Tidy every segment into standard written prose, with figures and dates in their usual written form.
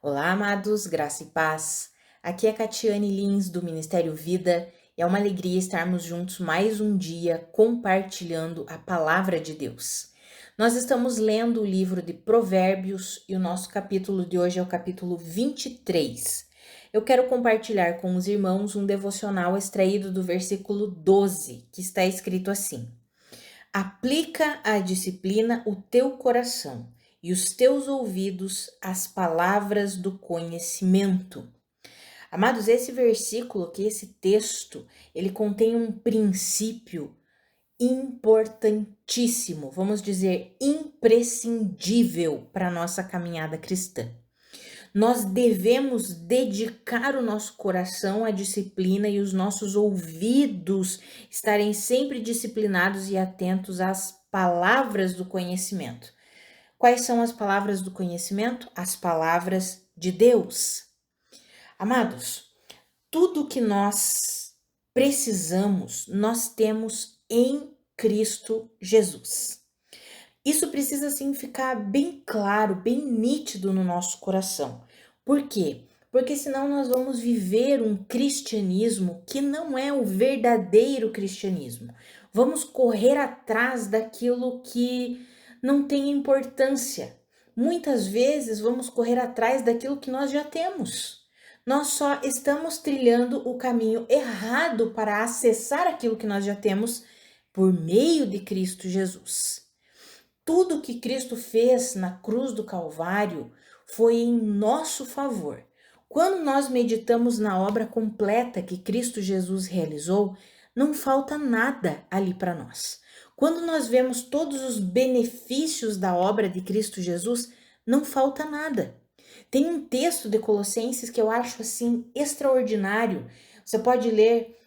Olá, amados, graça e paz. Aqui é Catiane Lins, do Ministério Vida, e é uma alegria estarmos juntos mais um dia compartilhando a palavra de Deus. Nós estamos lendo o livro de Provérbios e o nosso capítulo de hoje é o capítulo 23. Eu quero compartilhar com os irmãos um devocional extraído do versículo 12, que está escrito assim: Aplica à disciplina o teu coração e os teus ouvidos às palavras do conhecimento. Amados, esse versículo aqui, esse texto, ele contém um princípio importantíssimo, vamos dizer, imprescindível para a nossa caminhada cristã. Nós devemos dedicar o nosso coração à disciplina e os nossos ouvidos estarem sempre disciplinados e atentos às palavras do conhecimento. Quais são as palavras do conhecimento? As palavras de Deus. Amados, tudo que nós precisamos, nós temos em Cristo Jesus. Isso precisa assim ficar bem claro, bem nítido no nosso coração. Por quê? Porque senão nós vamos viver um cristianismo que não é o verdadeiro cristianismo. Vamos correr atrás daquilo que não tem importância. Muitas vezes vamos correr atrás daquilo que nós já temos. Nós só estamos trilhando o caminho errado para acessar aquilo que nós já temos por meio de Cristo Jesus. Tudo que Cristo fez na cruz do Calvário foi em nosso favor. Quando nós meditamos na obra completa que Cristo Jesus realizou, não falta nada ali para nós. Quando nós vemos todos os benefícios da obra de Cristo Jesus, não falta nada. Tem um texto de Colossenses que eu acho assim extraordinário. Você pode ler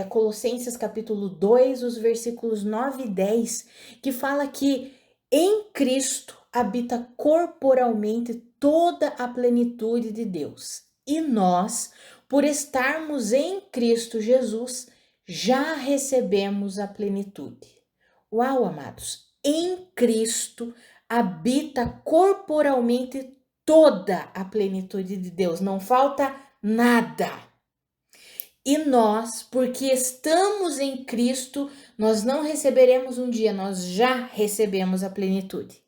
Colossenses capítulo 2, os versículos 9 e 10, que fala que em Cristo habita corporalmente toda a plenitude de Deus. E nós, por estarmos em Cristo Jesus, já recebemos a plenitude. Uau, amados! Em Cristo habita corporalmente toda a plenitude de Deus. Não falta nada. E nós, porque estamos em Cristo, nós não receberemos um dia, nós já recebemos a plenitude.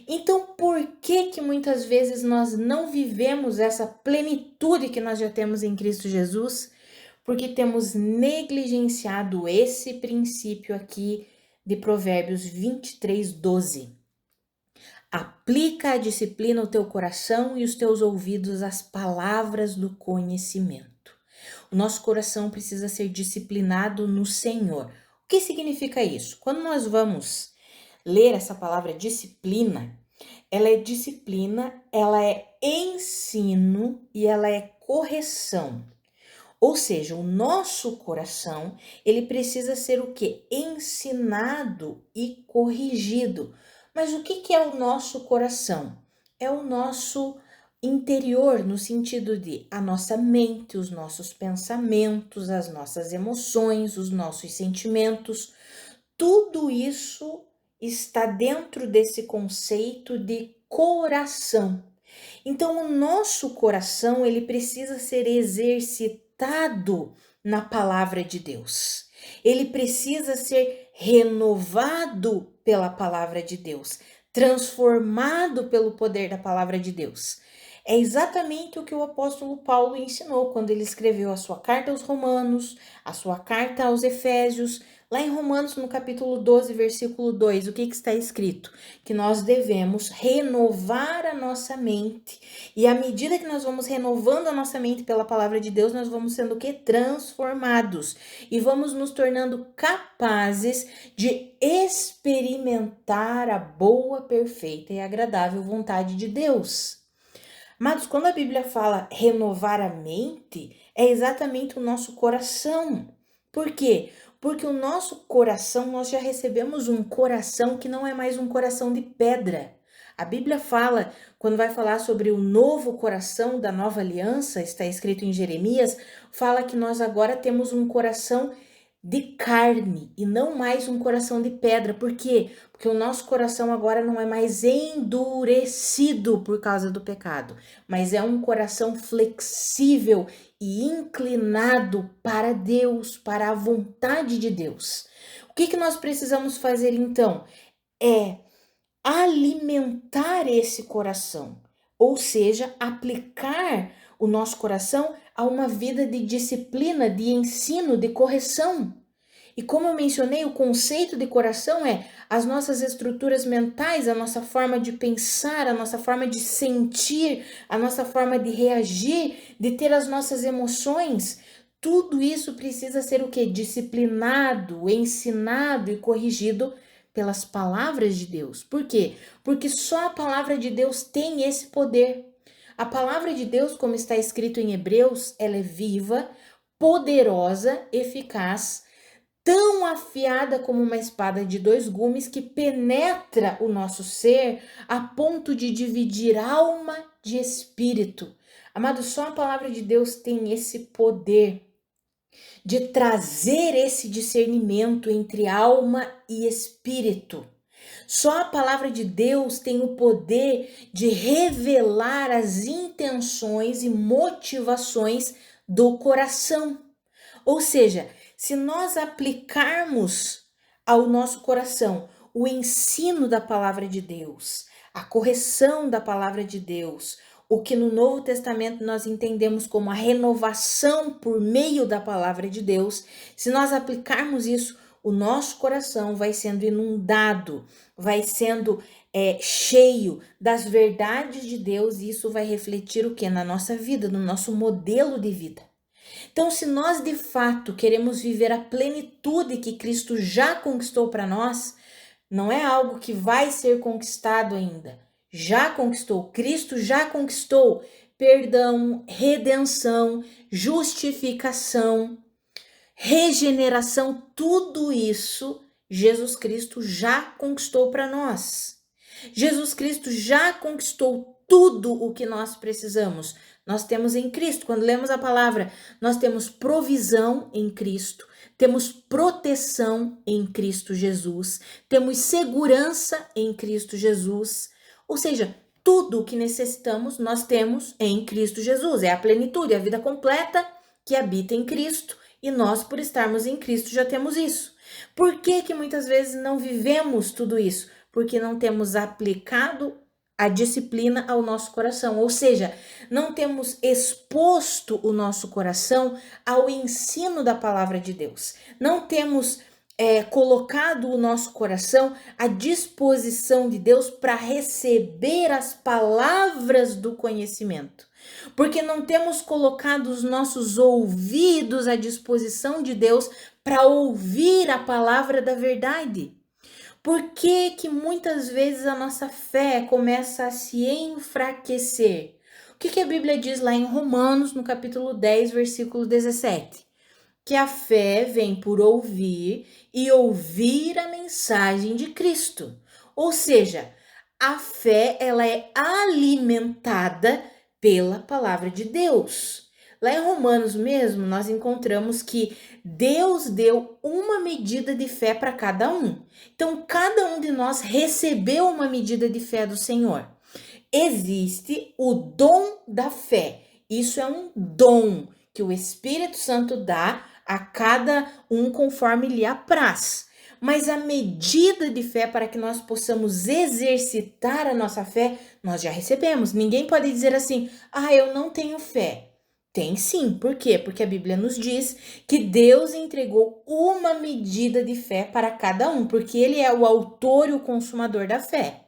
Então, por que muitas vezes nós não vivemos essa plenitude que nós já temos em Cristo Jesus? Porque temos negligenciado esse princípio aqui de Provérbios 23, 12. Aplica a disciplina ao teu coração e os teus ouvidos às palavras do conhecimento. O nosso coração precisa ser disciplinado no Senhor. O que significa isso? Quando nós vamos ler essa palavra disciplina, ela é ensino e ela é correção. Ou seja, o nosso coração, ele precisa ser o quê? Ensinado e corrigido. Mas o que é o nosso coração? É o nosso interior, no sentido de a nossa mente, os nossos pensamentos, as nossas emoções, os nossos sentimentos. Tudo isso está dentro desse conceito de coração. Então, o nosso coração, ele precisa ser exercitado na palavra de Deus. Ele precisa ser renovado pela palavra de Deus, transformado pelo poder da palavra de Deus. É exatamente o que o apóstolo Paulo ensinou quando ele escreveu a sua carta aos Romanos, a sua carta aos Efésios. Lá em Romanos, no capítulo 12, versículo 2, o que está escrito? Que nós devemos renovar a nossa mente. E à medida que nós vamos renovando a nossa mente pela palavra de Deus, nós vamos sendo o quê? Transformados. E vamos nos tornando capazes de experimentar a boa, perfeita e agradável vontade de Deus. Amados, quando a Bíblia fala renovar a mente, é exatamente o nosso coração. Por quê? Porque o nosso coração, nós já recebemos um coração que não é mais um coração de pedra. A Bíblia fala, quando vai falar sobre o novo coração da nova aliança, está escrito em Jeremias, fala que nós agora temos um coração de carne e não mais um coração de pedra. Por quê? Porque o nosso coração agora não é mais endurecido por causa do pecado, mas é um coração flexível e inclinado para Deus, para a vontade de Deus. O que nós precisamos fazer então? É alimentar esse coração, ou seja, aplicar o nosso coração a uma vida de disciplina, de ensino, de correção. E como eu mencionei, o conceito de coração é as nossas estruturas mentais, a nossa forma de pensar, a nossa forma de sentir, a nossa forma de reagir, de ter as nossas emoções. Tudo isso precisa ser o quê? Disciplinado, ensinado e corrigido pelas palavras de Deus. Por quê? Porque só a palavra de Deus tem esse poder. A palavra de Deus, como está escrito em Hebreus, ela é viva, poderosa, eficaz, tão afiada como uma espada de dois gumes que penetra o nosso ser a ponto de dividir alma de espírito. Amado, só a palavra de Deus tem esse poder de trazer esse discernimento entre alma e espírito. Só a palavra de Deus tem o poder de revelar as intenções e motivações do coração. Ou seja, se nós aplicarmos ao nosso coração o ensino da palavra de Deus, a correção da palavra de Deus, o que no Novo Testamento nós entendemos como a renovação por meio da palavra de Deus, se nós aplicarmos isso, o nosso coração vai sendo inundado, vai sendo cheio das verdades de Deus, e isso vai refletir o que? Na nossa vida, no nosso modelo de vida. Então, se nós de fato queremos viver a plenitude que Cristo já conquistou para nós, não é algo que vai ser conquistado ainda. Já conquistou, Cristo já conquistou perdão, redenção, justificação, regeneração, tudo isso Jesus Cristo já conquistou para nós. Jesus Cristo já conquistou tudo o que nós precisamos. Nós temos em Cristo, quando lemos a palavra, nós temos provisão em Cristo, temos proteção em Cristo Jesus, temos segurança em Cristo Jesus, ou seja, tudo o que necessitamos nós temos em Cristo Jesus. É a plenitude, é a vida completa que habita em Cristo, e nós, por estarmos em Cristo, já temos isso. Por que muitas vezes não vivemos tudo isso? Porque não temos aplicado a disciplina ao nosso coração, ou seja, não temos exposto o nosso coração ao ensino da palavra de Deus, não temos colocado o nosso coração à disposição de Deus para receber as palavras do conhecimento, porque não temos colocado os nossos ouvidos à disposição de Deus para ouvir a palavra da verdade. Por que muitas vezes a nossa fé começa a se enfraquecer? O que a Bíblia diz lá em Romanos, no capítulo 10, versículo 17? Que a fé vem por ouvir e ouvir a mensagem de Cristo. Ou seja, a fé ela é alimentada pela palavra de Deus. Lá em Romanos mesmo, nós encontramos que Deus deu uma medida de fé para cada um. Então, cada um de nós recebeu uma medida de fé do Senhor. Existe o dom da fé. Isso é um dom que o Espírito Santo dá a cada um conforme lhe apraz. Mas a medida de fé para que nós possamos exercitar a nossa fé, nós já recebemos. Ninguém pode dizer assim, eu não tenho fé. Tem sim, por quê? Porque a Bíblia nos diz que Deus entregou uma medida de fé para cada um, porque Ele é o autor e o consumador da fé.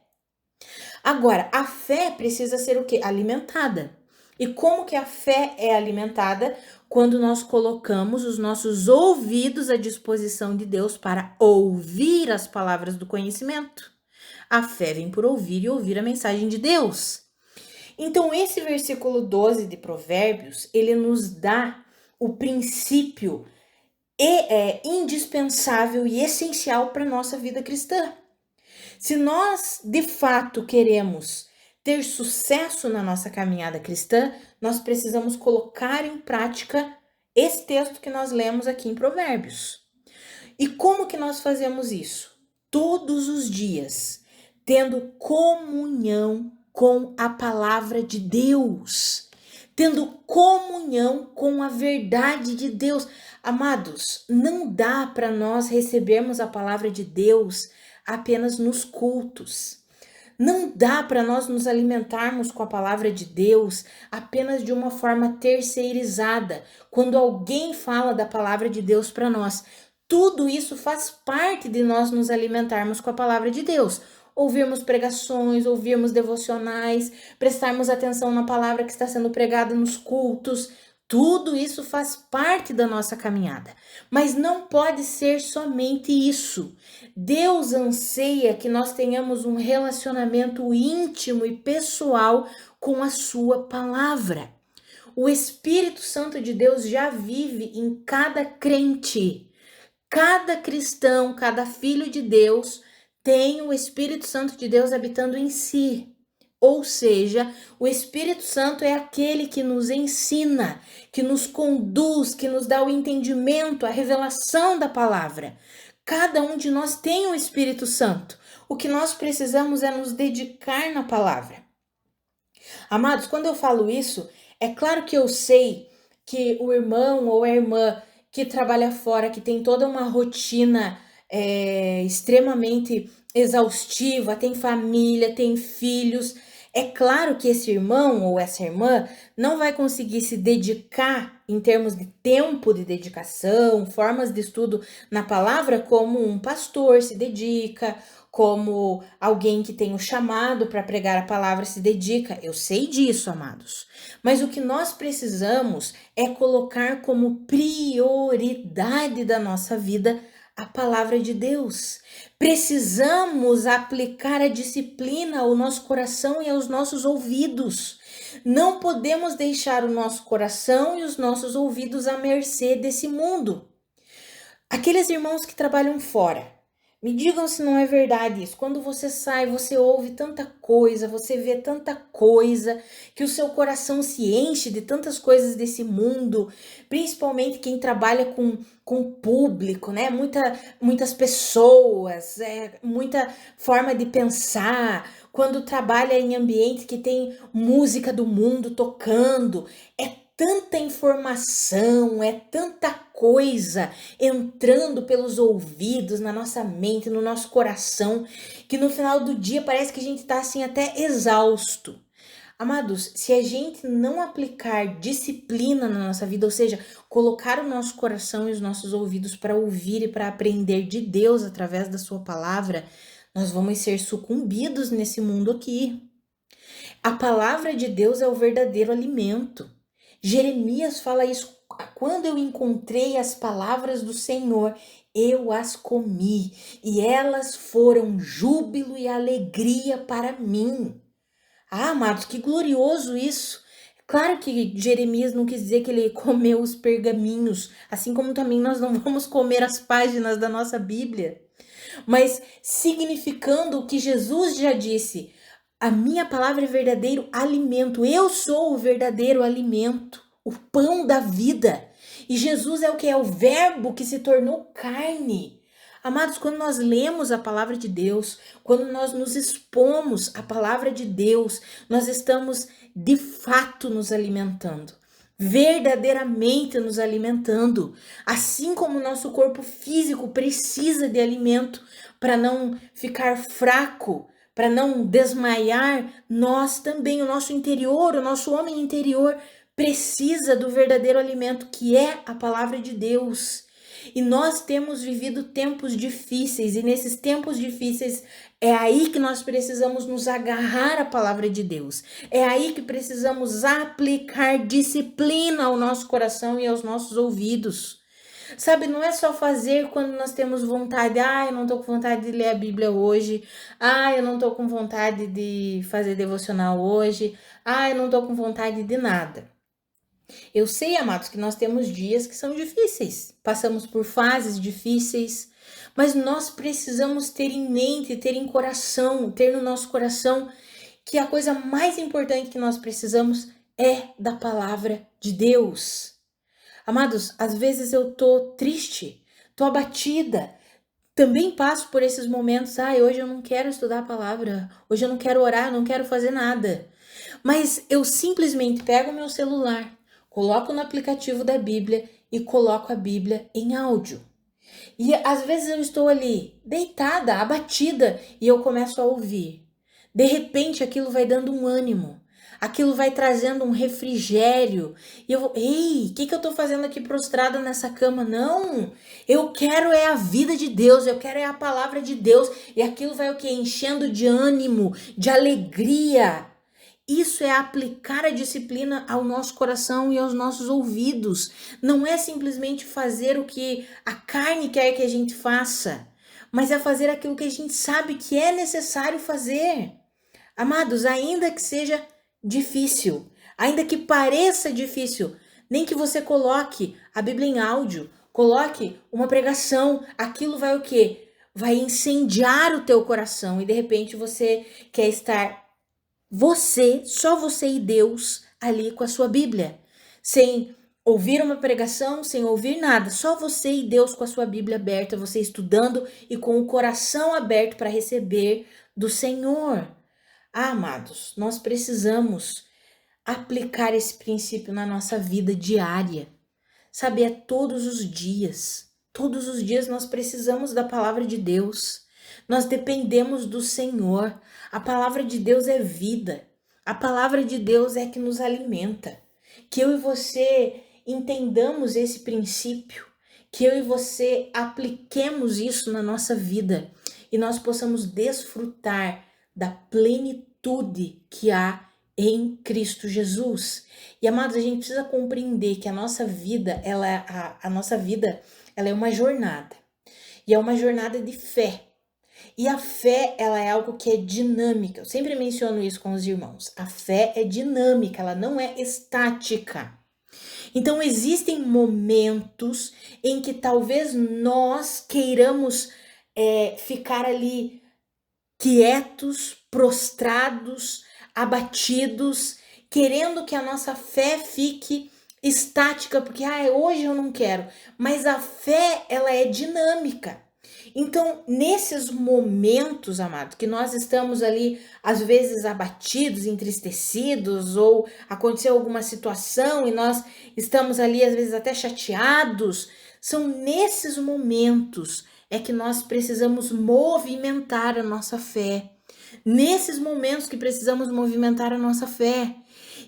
Agora, a fé precisa ser o quê? Alimentada. E como que a fé é alimentada? Quando nós colocamos os nossos ouvidos à disposição de Deus para ouvir as palavras do conhecimento. A fé vem por ouvir e ouvir a mensagem de Deus. Então, esse versículo 12 de Provérbios, ele nos dá o princípio indispensável e essencial para a nossa vida cristã. Se nós, de fato, queremos ter sucesso na nossa caminhada cristã, nós precisamos colocar em prática esse texto que nós lemos aqui em Provérbios. E como que nós fazemos isso? Todos os dias, tendo comunhão com a palavra de Deus, tendo comunhão com a verdade de Deus. Amados, não dá para nós recebermos a palavra de Deus apenas nos cultos. Não dá para nós nos alimentarmos com a palavra de Deus apenas de uma forma terceirizada, quando alguém fala da palavra de Deus para nós. Tudo isso faz parte de nós nos alimentarmos com a palavra de Deus. Ouvirmos pregações, ouvirmos devocionais, prestarmos atenção na palavra que está sendo pregada nos cultos. Tudo isso faz parte da nossa caminhada. Mas não pode ser somente isso. Deus anseia que nós tenhamos um relacionamento íntimo e pessoal com a sua palavra. O Espírito Santo de Deus já vive em cada crente. Cada cristão, cada filho de Deus tem o Espírito Santo de Deus habitando em si. Ou seja, o Espírito Santo é aquele que nos ensina, que nos conduz, que nos dá o entendimento, a revelação da palavra. Cada um de nós tem o Espírito Santo. O que nós precisamos é nos dedicar na palavra. Amados, quando eu falo isso, é claro que eu sei que o irmão ou a irmã que trabalha fora, que tem toda uma rotina extremamente exaustiva, tem família, tem filhos. É claro que esse irmão ou essa irmã não vai conseguir se dedicar em termos de tempo de dedicação, formas de estudo na palavra, como um pastor se dedica, como alguém que tem o chamado para pregar a palavra se dedica. Eu sei disso, amados. Mas o que nós precisamos é colocar como prioridade da nossa vida a palavra de Deus. Precisamos aplicar a disciplina ao nosso coração e aos nossos ouvidos. Não podemos deixar o nosso coração e os nossos ouvidos à mercê desse mundo. Aqueles irmãos que trabalham fora, me digam se não é verdade isso. Quando você sai, você ouve tanta coisa, você vê tanta coisa, que o seu coração se enche de tantas coisas desse mundo, principalmente quem trabalha com público, né? Muitas pessoas, muita forma de pensar. Quando trabalha em ambiente que tem música do mundo tocando, é tanta informação, é tanta coisa entrando pelos ouvidos, na nossa mente, no nosso coração, que no final do dia parece que a gente tá assim até exausto. Amados, se a gente não aplicar disciplina na nossa vida, ou seja, colocar o nosso coração e os nossos ouvidos para ouvir e para aprender de Deus através da sua palavra, nós vamos ser sucumbidos nesse mundo aqui. A palavra de Deus é o verdadeiro alimento. Jeremias fala isso: quando eu encontrei as palavras do Senhor, eu as comi, e elas foram júbilo e alegria para mim. Ah, amados, que glorioso isso! Claro que Jeremias não quis dizer que ele comeu os pergaminhos, assim como também nós não vamos comer as páginas da nossa Bíblia, mas significando o que Jesus já disse: a minha palavra é verdadeiro alimento. Eu sou o verdadeiro alimento, o pão da vida. E Jesus é o que? É o verbo que se tornou carne. Amados, quando nós lemos a palavra de Deus, quando nós nos expomos à palavra de Deus, nós estamos de fato nos alimentando, verdadeiramente nos alimentando. Assim como o nosso corpo físico precisa de alimento para não ficar fraco, para não desmaiar, nós também, o nosso interior, o nosso homem interior, precisa do verdadeiro alimento, que é a palavra de Deus. E nós temos vivido tempos difíceis, e nesses tempos difíceis é aí que nós precisamos nos agarrar à palavra de Deus. É aí que precisamos aplicar disciplina ao nosso coração e aos nossos ouvidos. Sabe, não é só fazer quando nós temos vontade. Ah, eu não tô com vontade de ler a Bíblia hoje. Ah, eu não tô com vontade de fazer devocional hoje. Ah, eu não tô com vontade de nada. Eu sei, amados, que nós temos dias que são difíceis. Passamos por fases difíceis. Mas nós precisamos ter em mente, ter em coração, ter no nosso coração que a coisa mais importante que nós precisamos é da palavra de Deus. Amados, às vezes eu tô triste, tô abatida. Também passo por esses momentos, hoje eu não quero estudar a palavra, hoje eu não quero orar, eu não quero fazer nada. Mas eu simplesmente pego o meu celular, coloco no aplicativo da Bíblia e coloco a Bíblia em áudio. E às vezes eu estou ali, deitada, abatida, e eu começo a ouvir. De repente aquilo vai dando um ânimo, aquilo vai trazendo um refrigério. E eu vou, ei, o que eu tô fazendo aqui prostrada nessa cama? Não, eu quero é a vida de Deus, eu quero é a palavra de Deus. E aquilo vai o quê? Enchendo de ânimo, de alegria. Isso é aplicar a disciplina ao nosso coração e aos nossos ouvidos. Não é simplesmente fazer o que a carne quer que a gente faça, mas é fazer aquilo que a gente sabe que é necessário fazer. Amados, ainda que seja difícil, ainda que pareça difícil, nem que você coloque a Bíblia em áudio, coloque uma pregação, aquilo vai o quê? Vai incendiar o teu coração e de repente você quer estar só você e Deus ali com a sua Bíblia, sem ouvir uma pregação, sem ouvir nada, só você e Deus com a sua Bíblia aberta, você estudando e com o coração aberto para receber do Senhor. Amados, nós precisamos aplicar esse princípio na nossa vida diária, sabe, é todos os dias. Todos os dias nós precisamos da palavra de Deus. Nós dependemos do Senhor. A palavra de Deus é vida. A palavra de Deus é que nos alimenta. Que eu e você entendamos esse princípio. Que eu e você apliquemos isso na nossa vida. E nós possamos desfrutar da plenitude que há em Cristo Jesus. E amados, a gente precisa compreender que a nossa vida, ela é uma jornada. E é uma jornada de fé. E a fé, ela é algo que é dinâmica. Eu sempre menciono isso com os irmãos. A fé é dinâmica, ela não é estática. Então, existem momentos em que talvez nós queiramos ficar ali quietos, prostrados, abatidos, querendo que a nossa fé fique estática, porque hoje eu não quero. Mas a fé, ela é dinâmica. Então, nesses momentos, amado, que nós estamos ali, às vezes abatidos, entristecidos, ou aconteceu alguma situação e nós estamos ali, às vezes até chateados, são nesses momentos que nós precisamos movimentar a nossa fé. Nesses momentos que precisamos movimentar a nossa fé.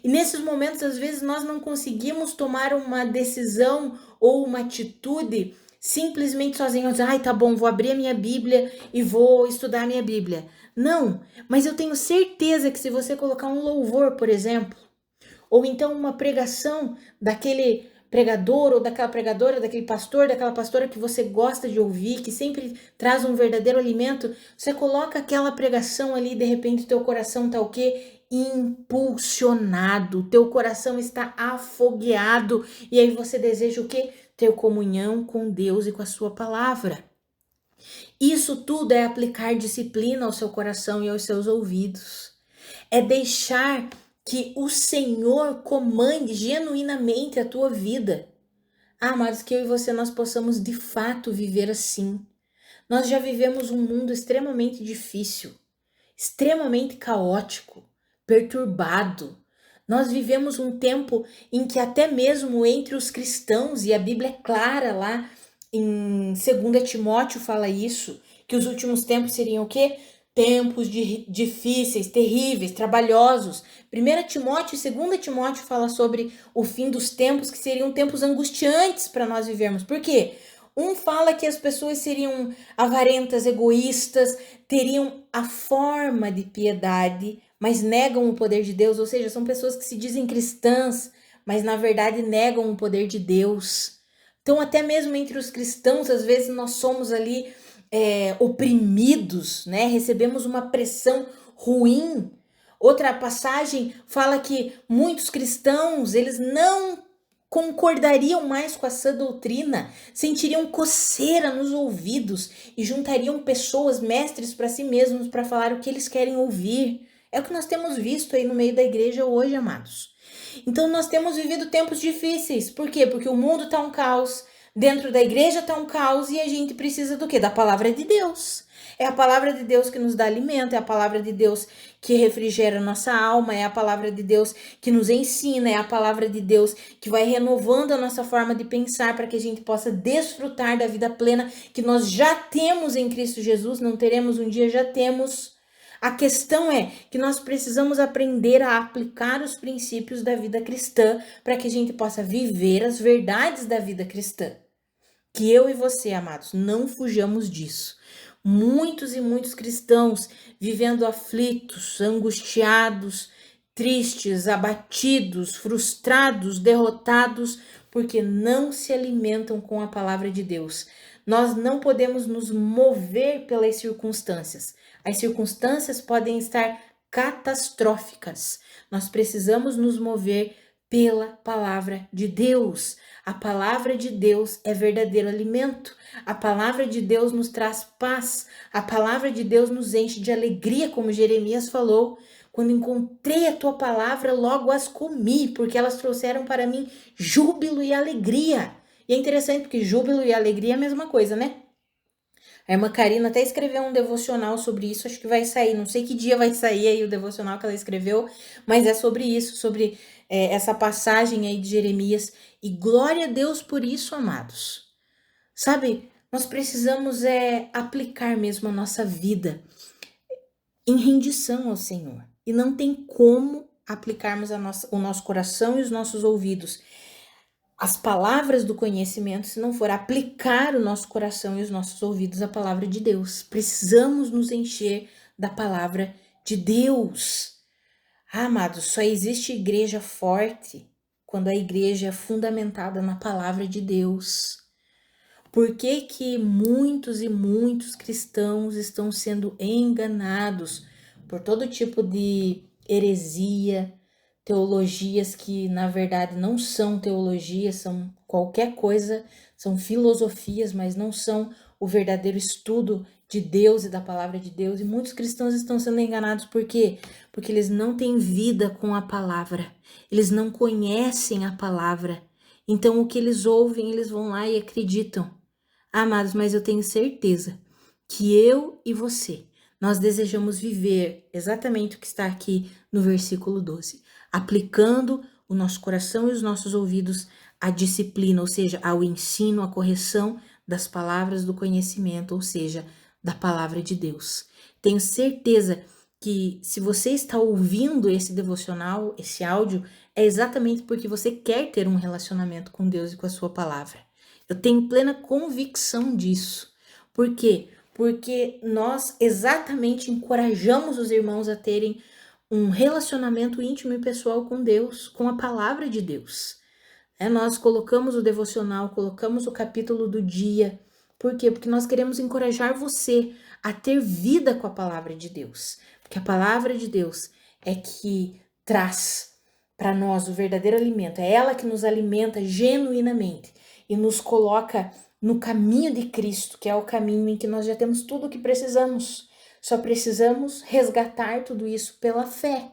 E nesses momentos, às vezes, nós não conseguimos tomar uma decisão ou uma atitude simplesmente sozinhos. Tá bom, vou abrir a minha Bíblia e vou estudar a minha Bíblia. Não, mas eu tenho certeza que se você colocar um louvor, por exemplo, ou então uma pregação daquele pregador ou daquela pregadora, daquele pastor, daquela pastora que você gosta de ouvir, que sempre traz um verdadeiro alimento, você coloca aquela pregação ali e de repente o teu coração tá o quê? Impulsionado, teu coração está afogueado e aí você deseja o quê? Ter comunhão com Deus e com a sua palavra. Isso tudo é aplicar disciplina ao seu coração e aos seus ouvidos. É deixar que o Senhor comande genuinamente a tua vida. Amados, que eu e você nós possamos de fato viver assim. Nós já vivemos um mundo extremamente difícil, extremamente caótico, perturbado. Nós vivemos um tempo em que até mesmo entre os cristãos, e a Bíblia é clara lá em 2 Timóteo fala isso, que os últimos tempos seriam o quê? Tempos difíceis, terríveis, trabalhosos. 1 Timóteo e 2 Timóteo fala sobre o fim dos tempos, que seriam tempos angustiantes para nós vivermos. Por quê? Um fala que as pessoas seriam avarentas, egoístas, teriam a forma de piedade, mas negam o poder de Deus. Ou seja, são pessoas que se dizem cristãs, mas na verdade negam o poder de Deus. Então, até mesmo entre os cristãos, às vezes nós somos ali oprimidos, né? Recebemos uma pressão ruim. Outra passagem fala que muitos cristãos, eles não concordariam mais com a sã doutrina, sentiriam coceira nos ouvidos e juntariam pessoas, mestres para si mesmos, para falar o que eles querem ouvir. É o que nós temos visto aí no meio da igreja hoje, amados. Então nós temos vivido tempos difíceis. Por quê? Porque o mundo está um caos, Dentro da igreja tá um caos e a gente precisa do quê? Da palavra de Deus. É a palavra de Deus que nos dá alimento, é a palavra de Deus que refrigera nossa alma, é a palavra de Deus que nos ensina, é a palavra de Deus que vai renovando a nossa forma de pensar para que a gente possa desfrutar da vida plena que nós já temos em Cristo Jesus, não teremos um dia, já temos. A questão é que nós precisamos aprender a aplicar os princípios da vida cristã para que a gente possa viver as verdades da vida cristã. Que eu e você, amados, não fujamos disso. Muitos e muitos cristãos vivendo aflitos, angustiados, tristes, abatidos, frustrados, derrotados, porque não se alimentam com a palavra de Deus. Nós não podemos nos mover pelas circunstâncias. As circunstâncias podem estar catastróficas. Nós precisamos nos mover pela palavra de Deus. A palavra de Deus é verdadeiro alimento. A palavra de Deus nos traz paz. A palavra de Deus nos enche de alegria, como Jeremias falou. Quando encontrei a tua palavra, logo as comi, porque elas trouxeram para mim júbilo e alegria. E é interessante porque júbilo e alegria é a mesma coisa, né? A irmã Karina até escreveu um devocional sobre isso, acho que vai sair, não sei que dia vai sair aí o devocional que ela escreveu, mas é sobre isso, sobre essa passagem aí de Jeremias. E glória a Deus por isso, amados. Sabe, nós precisamos aplicar mesmo a nossa vida em rendição ao Senhor. E não tem como aplicarmos o nosso coração e os nossos ouvidos as palavras do conhecimento se não for aplicar o nosso coração e os nossos ouvidos à palavra de Deus. Precisamos nos encher da palavra de Deus. Amados, só existe igreja forte quando a igreja é fundamentada na palavra de Deus. Por que que muitos e muitos cristãos estão sendo enganados por todo tipo de heresia, teologias que na verdade não são teologias, são qualquer coisa, são filosofias, mas não são o verdadeiro estudo de Deus e da palavra de Deus. E muitos cristãos estão sendo enganados por quê? Porque eles não têm vida com a palavra, eles não conhecem a palavra. Então o que eles ouvem, eles vão lá e acreditam. Amados, mas eu tenho certeza que eu e você, nós desejamos viver exatamente o que está aqui no versículo 12, aplicando o nosso coração e os nossos ouvidos à disciplina, ou seja, ao ensino, à correção das palavras do conhecimento, ou seja, da palavra de Deus. Tenho certeza que se você está ouvindo esse devocional, esse áudio, é exatamente porque você quer ter um relacionamento com Deus e com a sua palavra. Eu tenho plena convicção disso. Por quê? Porque nós exatamente encorajamos os irmãos a terem um relacionamento íntimo e pessoal com Deus, com a palavra de Deus. Nós colocamos o devocional, colocamos o capítulo do dia. Por quê? Porque nós queremos encorajar você a ter vida com a palavra de Deus. Porque a palavra de Deus é que traz para nós o verdadeiro alimento. É ela que nos alimenta genuinamente e nos coloca no caminho de Cristo, que é o caminho em que nós já temos tudo o que precisamos. Só precisamos resgatar tudo isso pela fé.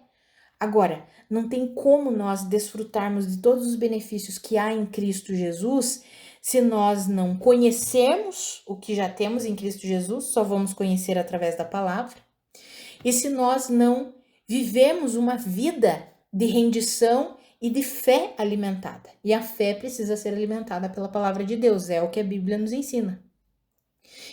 Agora, não tem como nós desfrutarmos de todos os benefícios que há em Cristo Jesus se nós não conhecermos o que já temos em Cristo Jesus, só vamos conhecer através da palavra, e se nós não vivemos uma vida de rendição e de fé alimentada. E a fé precisa ser alimentada pela palavra de Deus, é o que a Bíblia nos ensina.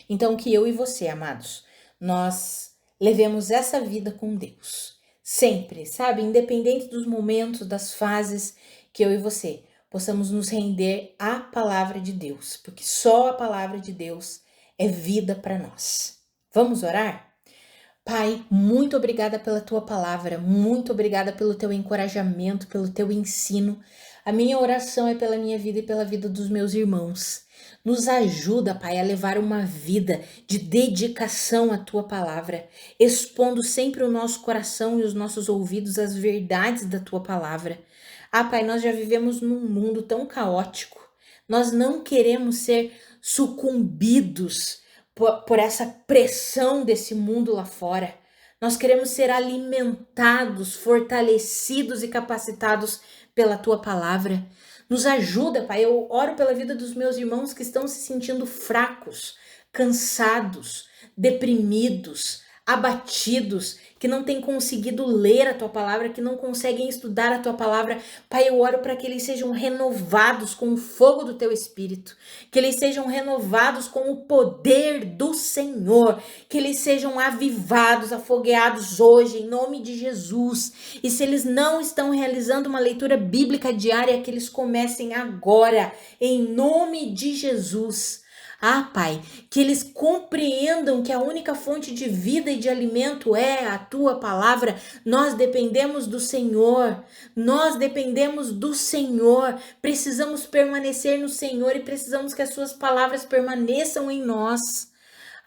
Então, que eu e você, amados, nós levemos essa vida com Deus. Sempre, sabe? Independente dos momentos, das fases, que eu e você possamos nos render à palavra de Deus, porque só a palavra de Deus é vida para nós. Vamos orar? Pai, muito obrigada pela tua palavra, muito obrigada pelo teu encorajamento, pelo teu ensino. A minha oração é pela minha vida e pela vida dos meus irmãos. Nos ajuda, Pai, a levar uma vida de dedicação à tua palavra, expondo sempre o nosso coração e os nossos ouvidos às verdades da tua palavra. Pai, nós já vivemos num mundo tão caótico. Nós não queremos ser sucumbidos por essa pressão desse mundo lá fora. Nós queremos ser alimentados, fortalecidos e capacitados pela tua palavra. Nos ajuda, Pai. Eu oro pela vida dos meus irmãos que estão se sentindo fracos, cansados, deprimidos, abatidos, que não têm conseguido ler a tua palavra, que não conseguem estudar a tua palavra. Pai, eu oro para que eles sejam renovados com o fogo do teu espírito, que eles sejam renovados com o poder do Senhor, que eles sejam avivados, afogueados hoje, em nome de Jesus. E se eles não estão realizando uma leitura bíblica diária, que eles comecem agora, em nome de Jesus. Ah, Pai, que eles compreendam que a única fonte de vida e de alimento é a tua palavra. Nós dependemos do Senhor. Nós dependemos do Senhor. Precisamos permanecer no Senhor e precisamos que as suas palavras permaneçam em nós.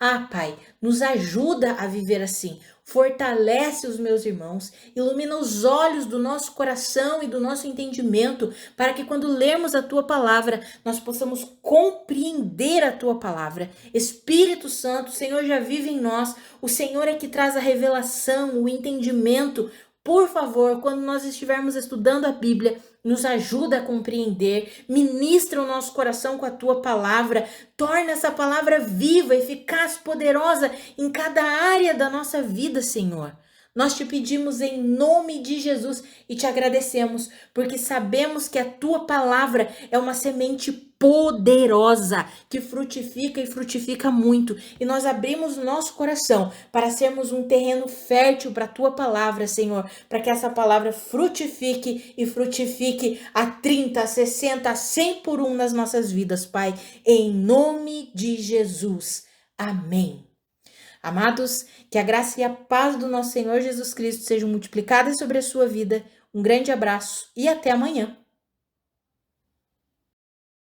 Ah, Pai, nos ajuda a viver assim. Fortalece os meus irmãos, ilumina os olhos do nosso coração e do nosso entendimento, para que quando lermos a tua palavra, nós possamos compreender a tua palavra. Espírito Santo, o Senhor já vive em nós, o Senhor é que traz a revelação, o entendimento. Por favor, quando nós estivermos estudando a Bíblia, nos ajuda a compreender, ministra o nosso coração com a tua palavra, torna essa palavra viva, eficaz, poderosa em cada área da nossa vida, Senhor. Nós te pedimos em nome de Jesus e te agradecemos, porque sabemos que a tua palavra é uma semente poderosa, que frutifica e frutifica muito. E nós abrimos o nosso coração para sermos um terreno fértil para a tua palavra, Senhor, para que essa palavra frutifique e frutifique a 30, a 60, a 100 por um nas nossas vidas, Pai, em nome de Jesus. Amém. Amados, que a graça e a paz do nosso Senhor Jesus Cristo sejam multiplicadas sobre a sua vida. Um grande abraço e até amanhã.